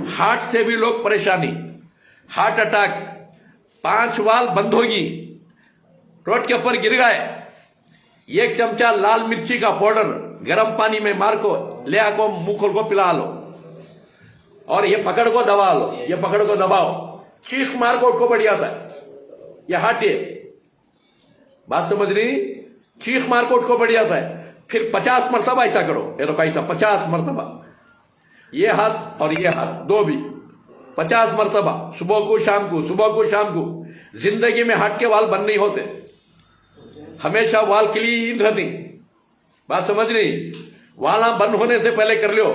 Heart से भी लोग परेशानी, हार्ट अटैक, 5 वाल बंद होगी, रोड के ऊपर गिर गए, 1 चमचा लाल मिर्ची का पाउडर गर्म पानी में मार को ले आको मुंह खोल को पिला लो, और ये पकड़ को दबा लो, ये पकड़ को दबाओ, चीख मार को उठको बढ़ जाता है। ये हार्ट, ये बात समझ रही, चीख मार को उठको बढ़ जाता है। फिर 50 मरतबा ऐसा करो, ये तो कैसा 50 मरतबा, ये हाथ और ये हाथ दो भी 50 मरतबा, सुबह को शाम को, सुबह को शाम को। जिंदगी में हार्ट के वाल बंद नहीं होते, हमेशा वाल क्लीन रहती। बात समझ रही, वाला बंद होने से पहले कर लो,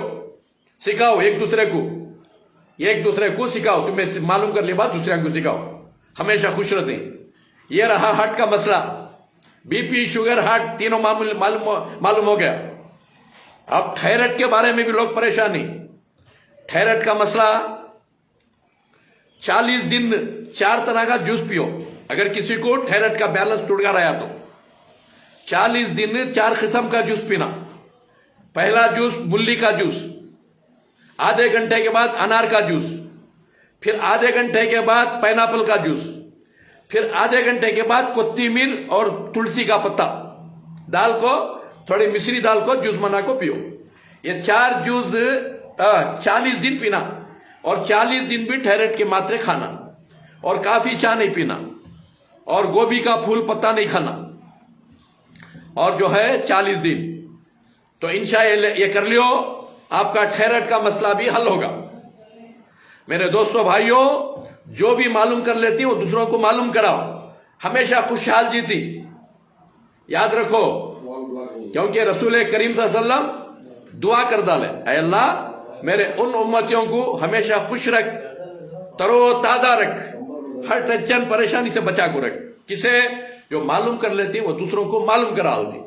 सिखाओ एक दूसरे को सिखाओ, तुम्हें मालूम कर ले बात दूसरे को सिखाओ, हमेशा खुश रहते। ये रहा हार्ट का मसला, बीपी, शुगर, हार्ट तीनों मालूम हो गया। अब थायराइड के बारे में भी लोग परेशान नहीं। थायराइड का मसला, 40 दिन 4 तरह का जूस पियो। अगर किसी को थायराइड का बैलेंस टूट गया तो 40 दिन 4 किस्म का जूस पीना। पहला जूस मूली का जूस, आधे घंटे के बाद अनार का जूस, फिर आधे घंटे के बाद पाइनएप्पल का जूस, फिर आधे घंटे के बाद कोत्तीमीर और तुलसी का पत्ता डाल को, थोड़ी मिश्री डाल को जूस बना को पियो। ये 4 जूस 40 दिन पीना, और 40 दिन भी थायराइड के मात्रे खाना, और काफी चाय नहीं पीना, और गोभी का फूल पत्ता नहीं खाना, और जो है 40 दिन। तो इंशाअल्लाह ये कर लियो, आपका थायराइड का मसला भी हल होगा। मेरे दोस्तों भाइयों, जो भी मालूम कर लेती वो दूसरों को मालूम कराओ, हमेशा खुशहाल जीती, याद रखो। क्योंकि रसूल करीम सल्लल्लाहु अलैहि वसल्लम दुआ कर डाले, ऐ अल्लाह मेरे उन उम्मतियों को हमेशा खुश रख, तरो ताजा रख, हर टेंशन परेशानी से बचा को रख। किसे जो मालूम कर लेती वो दूसरों को मालूम करा देती।